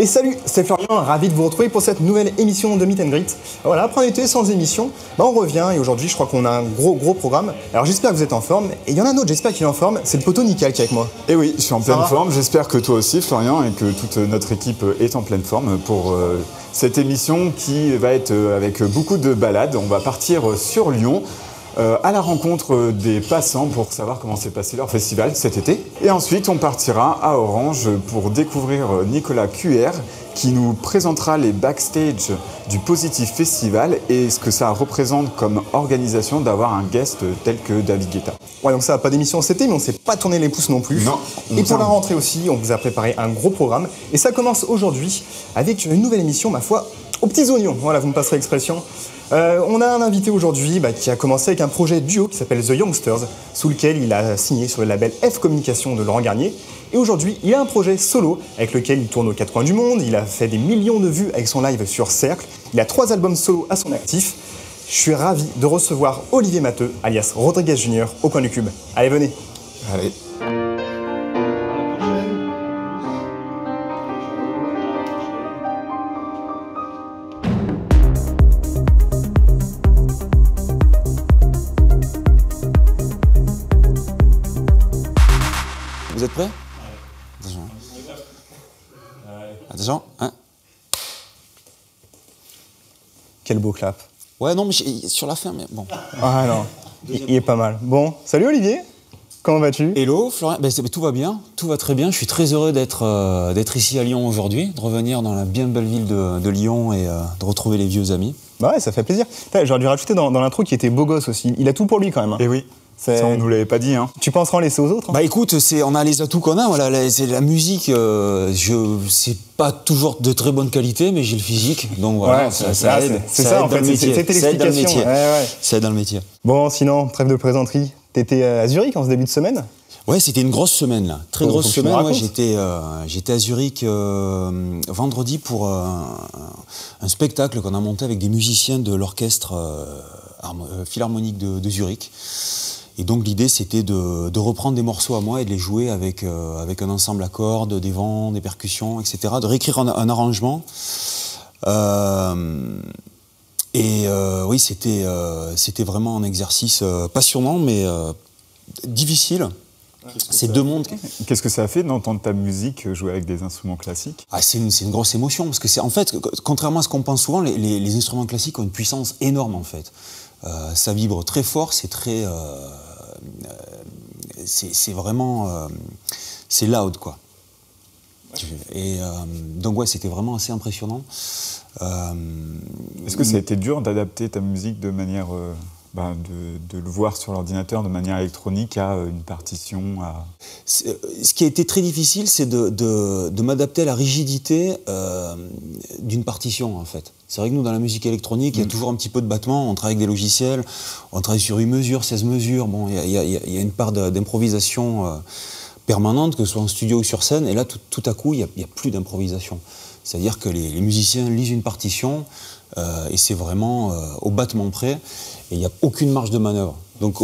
Et salut, c'est Florian, ravi de vous retrouver pour cette nouvelle émission de Meet and Greet. Voilà, après un été sans émission, on revient et aujourd'hui je crois qu'on a un gros programme. Alors j'espère que vous êtes en forme, et il y en a un autre, j'espère qu'il est en forme, c'est le poteau Nickel qui est avec moi. Et oui, je suis en pleine forme, j'espère que toi aussi Florian et que toute notre équipe est en pleine forme pour cette émission qui va être avec beaucoup de balades. On va partir sur Lyon. À la rencontre des passants pour savoir comment s'est passé leur festival cet été. Et ensuite, on partira à Orange pour découvrir Nicolas QR qui nous présentera les backstage du Positif Festival et ce que ça représente comme organisation d'avoir un guest tel que David Guetta. Ouais, donc ça va pas d'émission cet été, mais on s'est pas tourné les pouces non plus. Non. Et pour la rentrée aussi, on vous a préparé un gros programme. Et ça commence aujourd'hui avec une nouvelle émission, ma foi, aux petits oignons. Voilà, vous me passerez l'expression. On a un invité aujourd'hui qui a commencé avec un projet duo qui s'appelle The Youngsters, sous lequel il a signé sur le label F Communication de Laurent Garnier. Et aujourd'hui, il a un projet solo avec lequel il tourne aux quatre coins du monde. Il a fait des millions de vues avec son live sur Cercle. Il a 3 albums solo à son actif. Je suis ravi de recevoir Olivier Matteux, alias Rodriguez Junior, au coin du cube. Allez, venez. Allez. Vous êtes prêts? Attention. Attention, hein. Quel beau clap. Ouais, non, mais sur la fin, mais bon. Ah non, il est pas mal. Bon, salut Olivier, comment vas-tu? Hello, Florian. Tout va bien, tout va très bien. Je suis très heureux d'être ici à Lyon aujourd'hui, de revenir dans la bien belle ville de Lyon et de retrouver les vieux amis. Bah ouais, ça fait plaisir. J'aurais dû rajouter dans l'intro qu'il était beau gosse aussi. Il a tout pour lui quand même. Et oui, ça on nous l'avait pas dit. Hein. Tu penseras en laisser aux autres? Bah écoute, on a les atouts qu'on a. Voilà, c'est la musique, c'est pas toujours de très bonne qualité, mais j'ai le physique, donc voilà, ouais, ça aide. C'est ça en fait, c'était l'explication. Ça aide dans le métier. Bon, sinon, trêve de plaisanterie. T'étais à Zurich en ce début de semaine? Ouais, c'était une grosse semaine là, très grosse semaine. Ouais, j'étais à Zurich vendredi pour un spectacle qu'on a monté avec des musiciens de l'orchestre philharmonique de Zurich. Et donc l'idée c'était de reprendre des morceaux à moi et de les jouer avec un ensemble à cordes, des vents, des percussions, etc. De réécrire un arrangement. Oui, c'était vraiment un exercice passionnant mais difficile. C'est deux mondes. Qu'est-ce que ça a fait d'entendre ta musique jouer avec des instruments classiques? C'est une grosse émotion, parce que en fait, contrairement à ce qu'on pense souvent, les instruments classiques ont une puissance énorme en fait. Ça vibre très fort, c'est très... c'est vraiment... c'est loud quoi. Et donc ouais, c'était vraiment assez impressionnant. Est-ce que ça a été dur d'adapter ta musique de manière... de le voir sur l'ordinateur de manière électronique à une partition à... Ce qui a été très difficile, c'est de m'adapter à la rigidité d'une partition, en fait. C'est vrai que nous, dans la musique électronique, il y a toujours un petit peu de battement. On travaille avec des logiciels, on travaille sur 8 mesures, 16 mesures. Bon, il y a une part d'improvisation permanente, que ce soit en studio ou sur scène. Et là, tout à coup, il n'y a plus d'improvisation. C'est-à-dire que les musiciens lisent une partition et c'est vraiment au battement près. Et il n'y a aucune marge de manœuvre. Donc,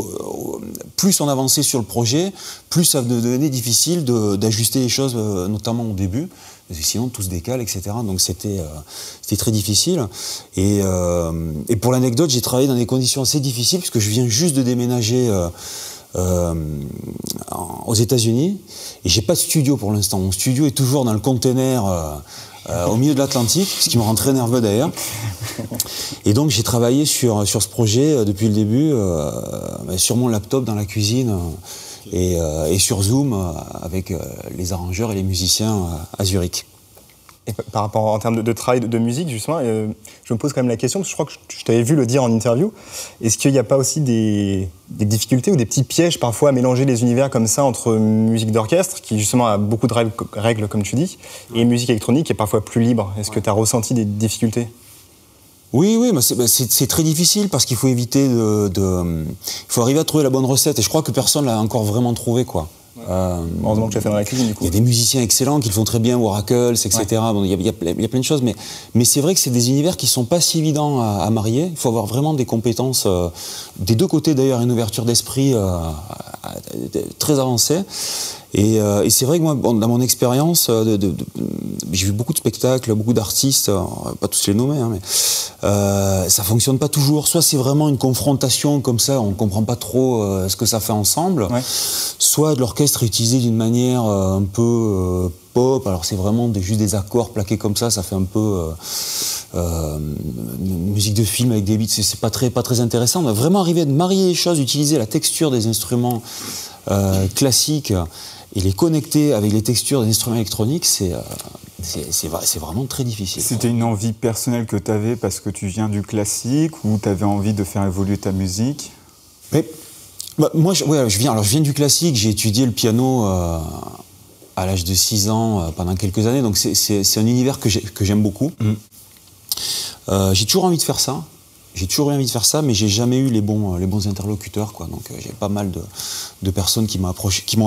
plus on avançait sur le projet, plus ça devenait difficile d'ajuster les choses, notamment au début, parce que sinon tout se décale, etc. Donc c'était très difficile. Et pour l'anecdote, j'ai travaillé dans des conditions assez difficiles, puisque je viens juste de déménager aux États-Unis, et j'ai pas de studio pour l'instant. Mon studio est toujours dans le container au milieu de l'Atlantique, ce qui me rend très nerveux d'ailleurs. Et donc j'ai travaillé sur ce projet depuis le début, sur mon laptop dans la cuisine et sur Zoom avec les arrangeurs et les musiciens à Zurich. Et par rapport en termes de travail de musique, justement, je me pose quand même la question, parce que je crois que je t'avais vu le dire en interview, est-ce qu'il n'y a pas aussi des difficultés ou des petits pièges parfois à mélanger les univers comme ça entre musique d'orchestre, qui justement a beaucoup de règles comme tu dis, et musique électronique qui est parfois plus libre? Est-ce que tu as ressenti des difficultés? Oui, c'est très difficile parce qu'il faut éviter il faut arriver à trouver la bonne recette, et je crois que personne l'a encore vraiment trouvé, quoi. Heureusement que tu as fait dans la cuisine, du coup. Il y a des musiciens excellents qui le font très bien, Oracles, etc. Ouais. Bon, il y a plein de choses, mais c'est vrai que c'est des univers qui ne sont pas si évidents à marier. Il faut avoir vraiment des compétences, des deux côtés d'ailleurs, une ouverture d'esprit très avancée. Et c'est vrai que moi, bon, dans mon expérience, j'ai vu beaucoup de spectacles, beaucoup d'artistes, pas tous les nommer, hein, mais ça fonctionne pas toujours. Soit c'est vraiment une confrontation comme ça, on comprend pas trop ce que ça fait ensemble. Ouais. Soit l'orchestre est utilisé d'une manière un peu pop. Alors c'est vraiment juste des accords plaqués comme ça fait un peu musique de film avec des beats. C'est pas très intéressant. On a vraiment arrivé à marier les choses, utiliser la texture des instruments classiques et les connecter avec les textures des instruments électroniques, c'est vraiment très difficile. C'était une envie personnelle que tu avais parce que tu viens du classique ou tu avais envie de faire évoluer ta musique? Mais, moi, je viens du classique, j'ai étudié le piano à l'âge de 6 ans pendant quelques années, donc c'est un univers que j'aime beaucoup. J'ai toujours envie de faire ça. Mais j'ai jamais eu les bons interlocuteurs, quoi. Donc j'ai pas mal de personnes qui m'ont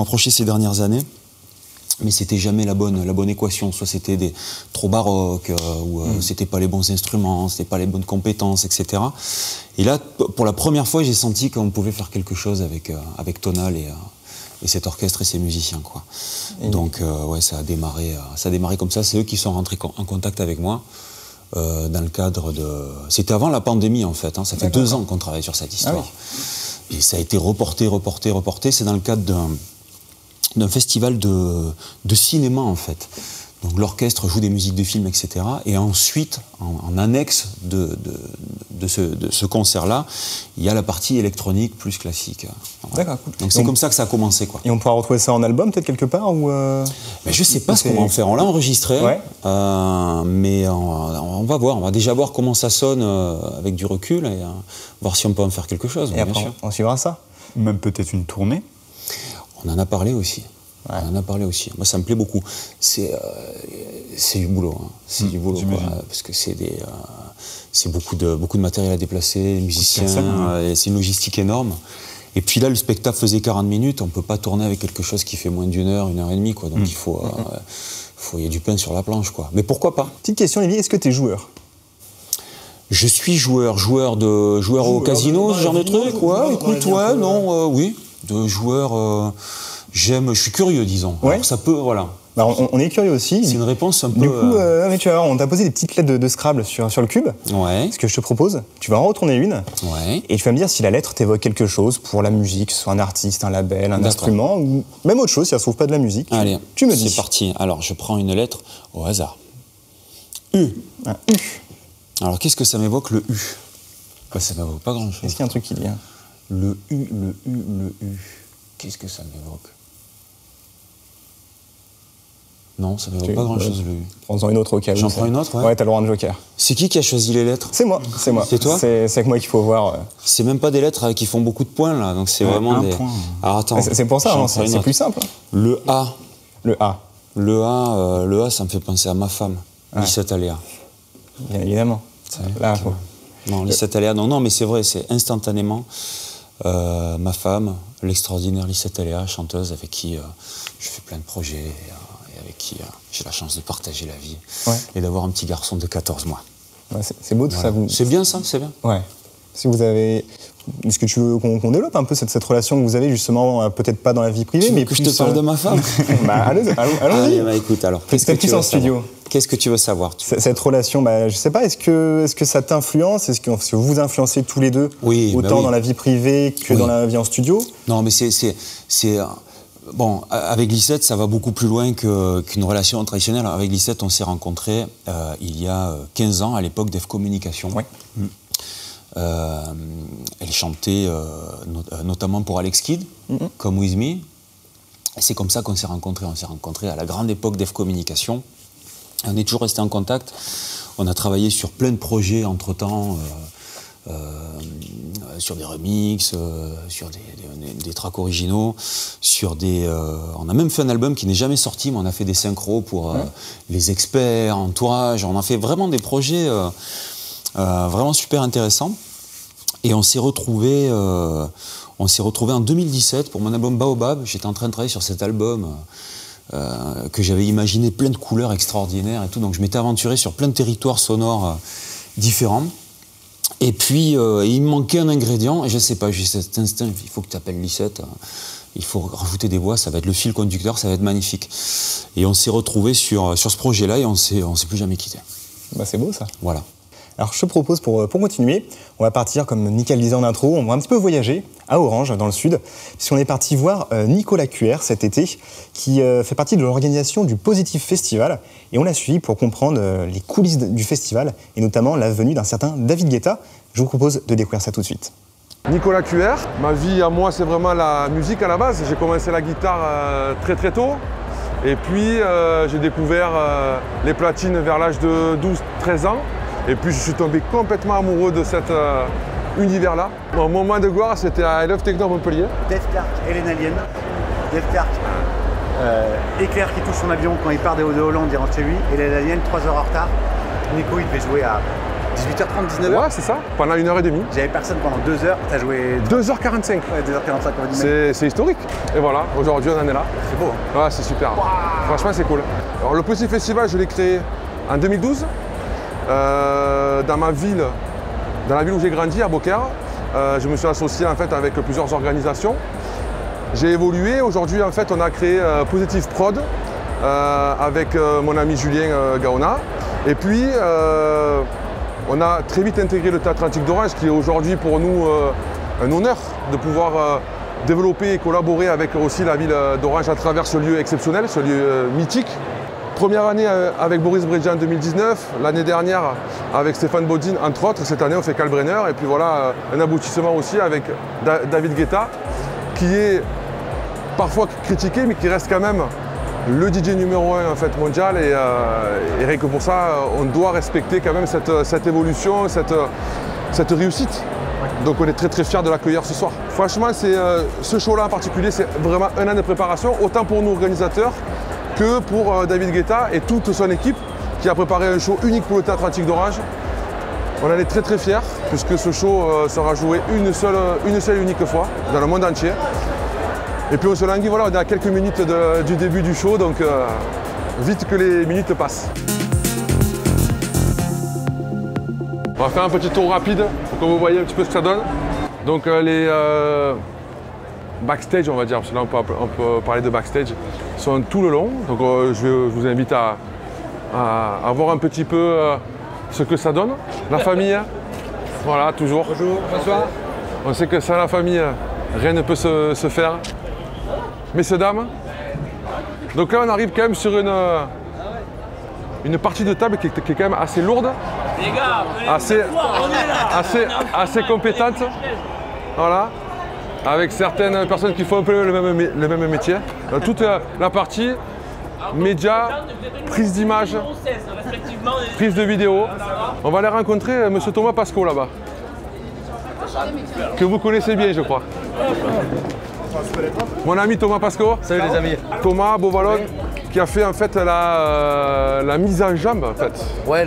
approché ces dernières années, mais c'était jamais la bonne équation. Soit c'était trop baroque, ou c'était pas les bons instruments, c'était pas les bonnes compétences, etc. Et là, pour la première fois, j'ai senti qu'on pouvait faire quelque chose avec Tonal et cet orchestre et ces musiciens, quoi. Donc ouais, ça a démarré comme ça. C'est eux qui sont rentrés en contact avec moi. Dans le cadre de... C'était avant la pandémie, en fait. Hein. Ça fait 2 ans qu'on travaille sur cette histoire. Ah oui. Et ça a été reporté. C'est dans le cadre d'un festival de cinéma, en fait. Donc l'orchestre joue des musiques de films, etc. Et ensuite, en annexe de ce concert-là, il y a la partie électronique plus classique. Voilà. D'accord, cool. Donc c'est comme ça que ça a commencé, quoi. Et on pourra retrouver ça en album, peut-être quelque part ou Mais je sais pas ce qu'on va en faire. On l'a enregistré, ouais. Mais on va voir. On va déjà voir comment ça sonne avec du recul et voir si on peut en faire quelque chose. Et après, bien sûr. On suivra ça. Même peut-être une tournée. On en a parlé aussi. Ouais. On en a parlé aussi. Moi, ça me plaît beaucoup. C'est du boulot. Hein. C'est du boulot, quoi, parce que c'est beaucoup de matériel à déplacer, les musiciens, c'est une logistique énorme. Et puis là, le spectacle faisait 40 minutes. On ne peut pas tourner avec quelque chose qui fait moins d'1 heure, 1 heure et demie, quoi. Donc il y a du pain sur la planche, quoi. Mais pourquoi pas? Petite question, Olivier, est-ce que tu es joueur? Je suis joueur au casino, ce genre de truc. Ouais, écoute, ouais, non, oui, de joueur. Je suis curieux, disons. Ouais. Alors, ça peut, voilà. Bah, on est curieux aussi. C'est une réponse un peu... Du coup, mais tu vas voir, on t'a posé des petites lettres de Scrabble sur le cube. Ouais. Ce que je te propose, tu vas en retourner une. Ouais. Et tu vas me dire si la lettre t'évoque quelque chose pour la musique, soit un artiste, un label, un instrument, ou même autre chose, si elle ne se trouve pas de la musique. Allez, tu me dis. C'est parti. Alors, je prends une lettre au hasard. U. Un U. Alors, qu'est-ce que ça m'évoque, le U? Bah, ça m'évoque pas grand-chose. Est-ce qu'il y a un truc qui vient? Le U. Qu'est-ce que ça m'évoque? Non, ça ne m'évoque pas grand-chose, le U. Prends-en une autre au cas où. J'en prends une autre, ouais. Ouais, t'as le droit de joker. C'est qui a choisi les lettres? C'est moi. C'est toi? C'est avec moi qu'il faut voir. C'est même pas des lettres qui font beaucoup de points, là, donc c'est vraiment des... point. Alors attends. C'est pour ça, c'est plus simple. Le A. Le A, ça me fait penser à ma femme, Lissette Aléa. Bien évidemment. Là, faut... Non, Lissette Aléa, non, mais c'est vrai, c'est instantanément ma femme, l'extraordinaire Lissette Aléa, chanteuse avec qui je fais plein de projets et avec qui j'ai la chance de partager la vie et d'avoir un petit garçon de 14 mois. Ouais, c'est beau tout ça. C'est bien ça, c'est bien. Ouais. Si vous avez... Est-ce que tu veux qu'on développe un peu cette relation que vous avez justement, peut-être pas dans la vie privée, mais que je te parle de ma femme? Allons-y. Allez, bah, écoute alors. Qu'est-ce que tu veux en studio? Qu'est-ce que tu veux savoir? Cette relation, je sais pas, est-ce que ça t'influence? Est-ce que vous influencez tous les deux autant dans la vie privée que dans la vie en studio? Non, mais c'est bon, avec Lissette, ça va beaucoup plus loin qu'une relation traditionnelle. Avec Lissette, on s'est rencontrés il y a 15 ans, à l'époque d'Ef Communication. Ouais. Elle chantait notamment pour Alex Kidd, comme With Me. C'est comme ça qu'on s'est rencontrés. On s'est rencontrés à la grande époque d'Ef Communication. On est toujours restés en contact. On a travaillé sur plein de projets entre-temps, sur des remixes, sur des tracks originaux, on a même fait un album qui n'est jamais sorti, mais on a fait des synchros pour les experts, Entourage. On a fait vraiment des projets vraiment super intéressants. Et on s'est retrouvés en 2017 pour mon album Baobab. J'étais en train de travailler sur cet album que j'avais imaginé plein de couleurs extraordinaires et tout. Donc je m'étais aventuré sur plein de territoires sonores différents. Et puis il me manquait un ingrédient. Et je sais pas, j'ai cet instinct, il faut que tu appelles Lissette. il faut rajouter des voix, ça va être le fil conducteur, ça va être magnifique. Et on s'est retrouvés sur ce projet-là et on s'est plus jamais quitté. Bah, c'est beau ça. Voilà. Alors je te propose pour continuer, on va partir comme Nickel disait en intro, on va un petit peu voyager à Orange dans le sud, puisqu'on est parti voir Nicolas Cuer cet été, qui fait partie de l'organisation du Positive Festival, et on l'a suivi pour comprendre les coulisses du festival, et notamment la venue d'un certain David Guetta. Je vous propose de découvrir ça tout de suite. Nicolas Cuer, ma vie à moi c'est vraiment la musique à la base, j'ai commencé la guitare très tôt, et puis j'ai découvert les platines vers l'âge de 12-13 ans. Et puis je suis tombé complètement amoureux de cet univers-là. Mon moment de gloire, c'était à I Love Techno Montpellier. Dave Clark, Hélène Alien. Dave Clark, éclair qui touche son avion quand il part de Hollande, il rentre chez lui. Hélène Alien, 3 heures en retard. Nico, il devait jouer à 18h30, 19h. Ouais, c'est ça, pendant 1h30. J'avais personne pendant 2 heures, t'as joué... 2h45. Ouais, 2h45. C'est historique. Et voilà, aujourd'hui on en est là. C'est beau. Ouais, c'est super. Wow. Franchement, c'est cool. Alors le Positive Festival, je l'ai créé en 2012. Dans ma ville, dans la ville où j'ai grandi, à Beaucaire, je me suis associé en fait avec plusieurs organisations. J'ai évolué. Aujourd'hui, en fait, on a créé Positive Prod avec mon ami Julien Gaona. Et puis, on a très vite intégré le Théâtre Antique d'Orange, qui est aujourd'hui pour nous un honneur de pouvoir développer et collaborer avec aussi la ville d'Orange à travers ce lieu exceptionnel, ce lieu mythique. Première année avec Boris Brejcha en 2019, l'année dernière avec Stéphane Bodine, entre autres. Cette année, on fait Kalbrenner. Et puis voilà, un aboutissement aussi avec David Guetta, qui est parfois critiqué, mais qui reste quand même le DJ numéro 1 en fait, mondial. Et rien que pour ça, on doit respecter quand même cette évolution, cette réussite. Donc on est très fiers de l'accueillir ce soir. Franchement, ce show-là en particulier, c'est vraiment un an de préparation, autant pour nous organisateurs, que pour David Guetta et toute son équipe qui a préparé un show unique pour le Théâtre Antique d'Orange. On en est très fiers puisque ce show sera joué une seule et unique fois dans le monde entier. Et puis on se languit, voilà, on est à quelques minutes du début du show, donc vite que les minutes passent. On va faire un petit tour rapide pour que vous voyez un petit peu ce que ça donne. Donc les backstage, on va dire, parce que là on peut parler de backstage, sont tout le long. Donc je vous invite à voir un petit peu ce que ça donne. La famille, voilà, toujours. Bonjour, bonsoir. On sait que sans la famille, rien ne peut se faire. Messieurs, dames. Donc là on arrive quand même sur une partie de table qui est quand même assez lourde, les gars, assez compétente. Voilà. Avec certaines personnes qui font un peu le même métier. Toute la partie médias, prise d'image, prise de vidéo. On va aller rencontrer M. Thomas Pasco là-bas, que vous connaissez bien, je crois. Mon ami Thomas Pasco. Salut les amis. Thomas Beauvalon, qui a fait en fait la mise en jambe en fait. Ouais,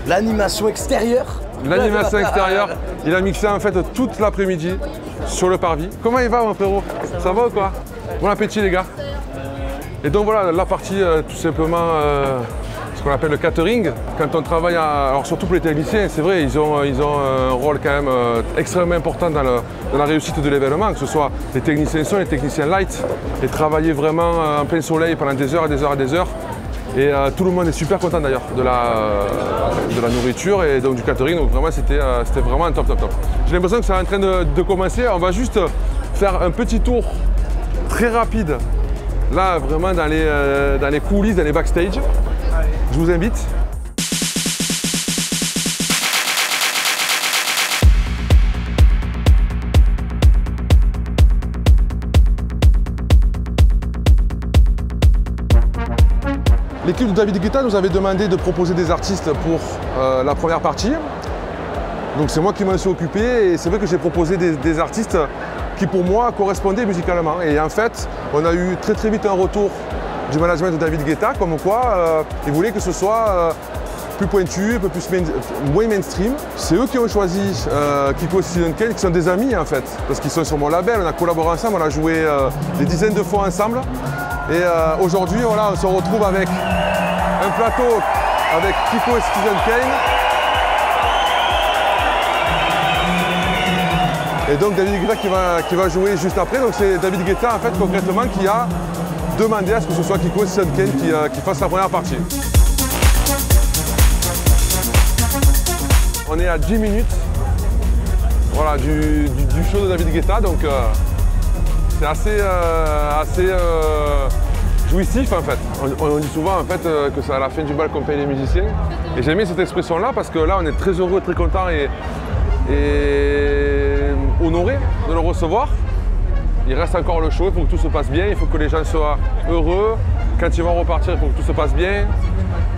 l'animation extérieure. L'animation extérieure. Il a mixé en fait toute l'après-midi sur le parvis. Comment il va mon frérot? Ça va ou quoi? Bon appétit les gars. Et donc voilà, la partie tout simplement ce qu'on appelle le catering. Quand on travaille, alors surtout pour les techniciens, c'est vrai, ils ont un rôle quand même extrêmement important dans la réussite de l'événement, que ce soit les techniciens son, les techniciens light, et travailler vraiment en plein soleil pendant des heures et des heures et des heures. Et tout le monde est super content d'ailleurs de la nourriture et donc du catering, donc vraiment c'était vraiment un top. J'ai l'impression que c'est en train de commencer. On va juste faire un petit tour très rapide, là vraiment dans les coulisses, dans les backstage. Je vous invite. L'équipe de David Guetta nous avait demandé de proposer des artistes pour la première partie. Donc c'est moi qui m'en suis occupé et c'est vrai que j'ai proposé des artistes qui pour moi correspondaient musicalement. Et en fait, on a eu très vite un retour du management de David Guetta, comme quoi il voulait que ce soit plus pointu, un peu moins mainstream. C'est eux qui ont choisi Kiko et Citizen Kane, qui sont des amis en fait, parce qu'ils sont sur mon label, on a collaboré ensemble, on a joué des dizaines de fois ensemble. Et aujourd'hui, voilà, on se retrouve avec un plateau avec Kiko et Citizen Kane. Et donc David Guetta qui va jouer juste après. Donc c'est David Guetta en fait concrètement qui a demandé à ce que ce soit Kiko Sunken qui fasse la première partie. On est à 10 minutes voilà, du show de David Guetta, donc c'est assez jouissif en fait. On dit souvent en fait que c'est à la fin du bal qu'on paye les musiciens. Et j'aime bien cette expression-là parce que là on est très heureux, très content et honoré de le recevoir. Il reste encore le show, il faut que tout se passe bien, il faut que les gens soient heureux. Quand ils vont repartir, il faut que tout se passe bien.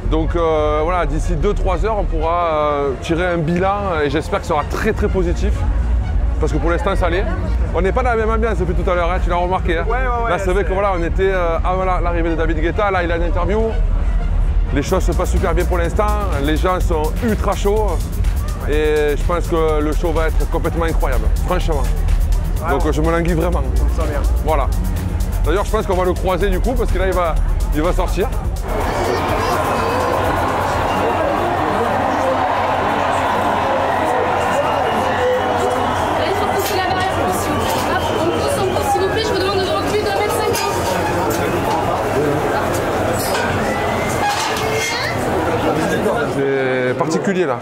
Donc voilà, d'ici 2-3 heures, on pourra tirer un bilan et j'espère que ce sera très très positif. Parce que pour l'instant, ça l'est. On n'est pas dans la même ambiance depuis tout à l'heure, hein, tu l'as remarqué. Hein. Ouais, là, c'est vrai que voilà, on était avant l'arrivée de David Guetta, là il a une interview. Les choses se passent super bien pour l'instant, les gens sont ultra chauds. Et je pense que le show va être complètement incroyable, franchement. Donc je me languis vraiment. On sent bien. Voilà. D'ailleurs, je pense qu'on va le croiser du coup, parce que là, il va sortir. C'est particulier là.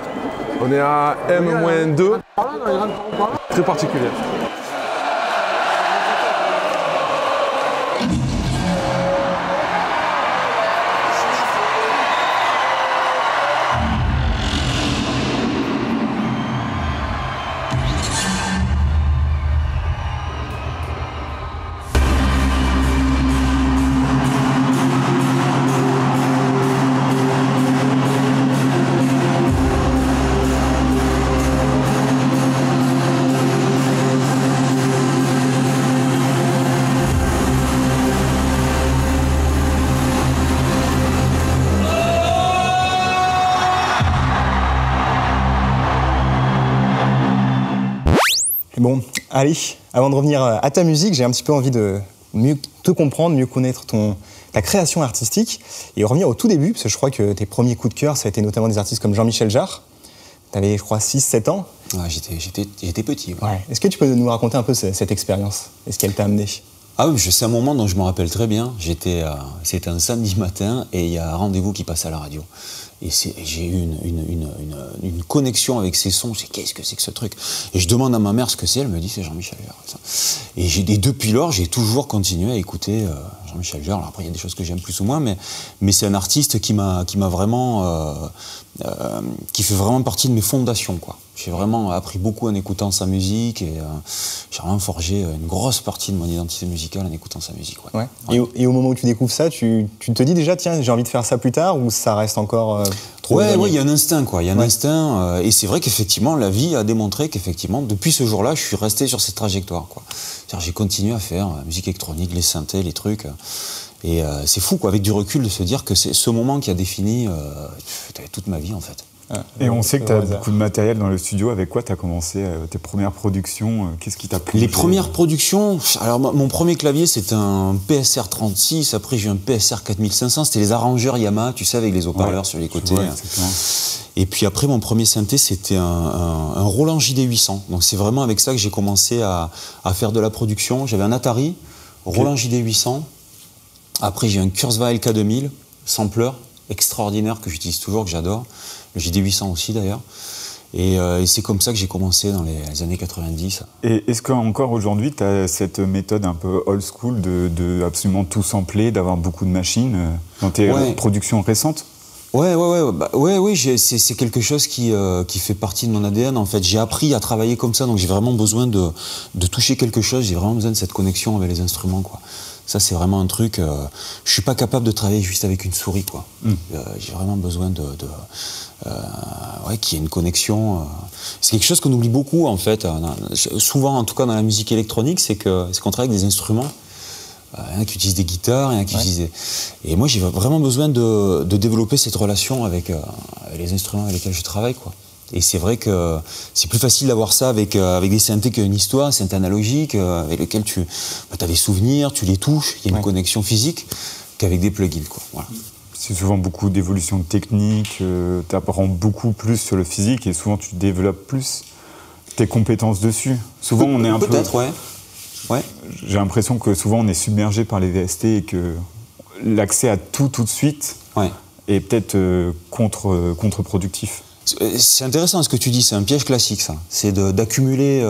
On est à M-2. Très particulier. Bon, allez, avant de revenir à ta musique, j'ai un petit peu envie de mieux te comprendre, mieux connaître ta création artistique et revenir au tout début, parce que je crois que tes premiers coups de cœur, ça a été notamment des artistes comme Jean-Michel Jarre. Tu avais, je crois, 6-7 ans. Ouais, j'étais petit. Ouais. Ouais. Est-ce que tu peux nous raconter un peu cette expérience? Est-ce qu'elle t'a amené? Ah oui, c'est un moment dont je me rappelle très bien. C'était un samedi matin et il y a un rendez-vous qui passe à la radio. Et j'ai eu une connexion avec ces sons. Je sais qu'est-ce que c'est que ce truc. Et je demande à ma mère ce que c'est. Elle me dit c'est Jean-Michel Jarre. Et depuis lors, j'ai toujours continué à écouter Jean-Michel Jarre. Alors après, il y a des choses que j'aime plus ou moins, mais c'est un artiste qui m'a vraiment qui fait vraiment partie de mes fondations, quoi. J'ai vraiment appris beaucoup en écoutant sa musique et j'ai vraiment forgé une grosse partie de mon identité musicale en écoutant sa musique. Ouais. Ouais. Ouais. Et au moment où tu découvres ça, tu te dis déjà, tiens, j'ai envie de faire ça plus tard, ou ça reste encore trop éloigné? Ouais, il y a un instinct, quoi. Il y a un instinct. Et c'est vrai qu'effectivement, la vie a démontré qu'effectivement, depuis ce jour-là, je suis resté sur cette trajectoire, quoi. C'est-à-dire, j'ai continué à faire la musique électronique, les synthés, les trucs. Et c'est fou, quoi, avec du recul, de se dire que c'est ce moment qui a défini toute ma vie, en fait. Et on sait que tu as beaucoup de matériel dans le studio. Avec quoi tu as commencé tes premières productions? Qu'est-ce qui t'a plu? Les premières productions, alors mon premier clavier c'était un PSR 36, après j'ai eu un PSR 4500, c'était les arrangeurs Yamaha, tu sais, avec les haut-parleurs sur les côtés. Et puis après mon premier synthé c'était un Roland JD 800. Donc c'est vraiment avec ça que j'ai commencé à faire de la production. J'avais un Atari, Roland JD 800. Après j'ai un Kurzweil K2000, sampler extraordinaire que j'utilise toujours, que j'adore. Le JD 800 aussi d'ailleurs. Et c'est comme ça que j'ai commencé dans les années 90. Et est-ce qu'encore aujourd'hui, tu as cette méthode un peu old school de absolument tout sampler, d'avoir beaucoup de machines dans tes productions récentes? Oui, c'est quelque chose qui fait partie de mon ADN en fait. J'ai appris à travailler comme ça, donc j'ai vraiment besoin de toucher quelque chose, j'ai vraiment besoin de cette connexion avec les instruments, quoi. Ça, c'est vraiment un truc. Je suis pas capable de travailler juste avec une souris, quoi. J'ai vraiment besoin qu'il y ait une connexion. C'est quelque chose qu'on oublie beaucoup, en fait. Souvent, en tout cas, dans la musique électronique, c'est qu'on travaille avec des instruments. Il y en a qui utilisent des guitares, il y en a qui utilisent des... Et moi, j'ai vraiment besoin de développer cette relation avec les instruments avec lesquels je travaille, quoi. Et c'est vrai que c'est plus facile d'avoir ça avec des synthés qu'une histoire, synthé analogique, avec lesquels tu as des souvenirs, tu les touches, il y a une connexion physique, qu'avec des plugins, quoi. Voilà. C'est souvent beaucoup d'évolution technique, tu apprends beaucoup plus sur le physique et souvent tu développes plus. tes compétences dessus. Souvent, on est un peu... Peut-être, ouais. J'ai l'impression que souvent, on est submergé par les VST et que l'accès à tout de suite est peut-être contre-productif. C'est intéressant ce que tu dis, c'est un piège classique, ça. C'est d'accumuler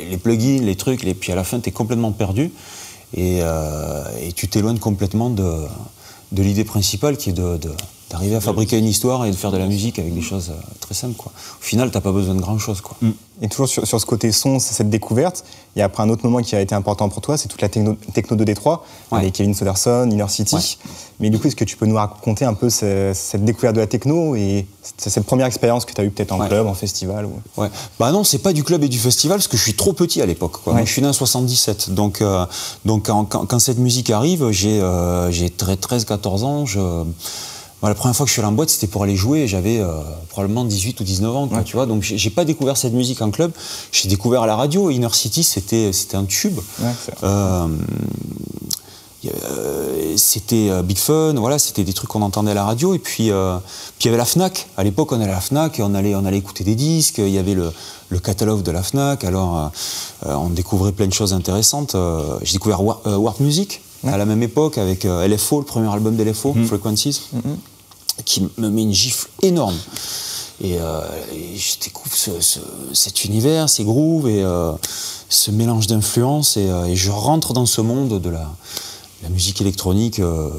les plugins, les trucs, et puis à la fin, tu es complètement perdu. Et tu t'éloignes complètement de l'idée principale qui est d'arriver à fabriquer une histoire et de faire de la musique avec des choses très simples, quoi. Au final, t'as pas besoin de grand-chose, quoi. Et toujours sur ce côté son, cette découverte, il y a après un autre moment qui a été important pour toi, c'est toute la techno de Détroit, avec Kevin Soderson, Inner City. Mais du coup, est-ce que tu peux nous raconter un peu cette découverte de la techno et cette première expérience que tu as eue peut-être en club, en festival Bah non, c'est pas du club et du festival, parce que je suis trop petit à l'époque, quoi. Moi, je suis né en 77, donc quand cette musique arrive, j'ai 13-14 ans, la première fois que je suis allé en boîte, c'était pour aller jouer. J'avais probablement 18 ou 19 ans, quoi, tu vois. Donc, j'ai pas découvert cette musique en club. J'ai découvert à la radio. Inner City, c'était un tube. C'était Big Fun. Voilà, c'était des trucs qu'on entendait à la radio. Et puis, il y avait la Fnac. À l'époque, on allait à la Fnac et on allait écouter des disques. Il y avait le catalogue de la Fnac. Alors, on découvrait plein de choses intéressantes. J'ai découvert Warp Music. À la même époque, avec LFO, le premier album d'LFO, Frequencies, qui me met une gifle énorme. Et je découvre cet univers, ces grooves et ce mélange d'influences. Et je rentre dans ce monde de la musique électronique, de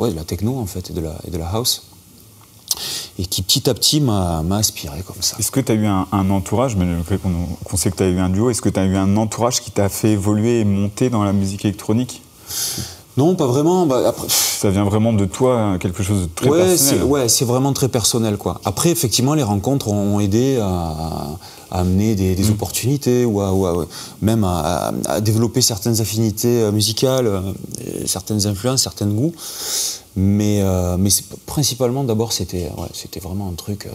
la techno en fait, et de la house. Et qui petit à petit m'a aspiré comme ça. Est-ce que tu as eu un entourage, malgré qu'on sait que tu as eu un duo, est-ce que tu as eu un entourage qui t'a fait évoluer et monter dans la musique électronique ? Non, pas vraiment. Après, ça vient vraiment de toi, quelque chose de très personnel. C'est vraiment très personnel, quoi. Après, effectivement, les rencontres ont aidé à amener des opportunités ou même à développer certaines affinités musicales, certaines influences, certains goûts. Mais principalement, d'abord, c'était vraiment un truc...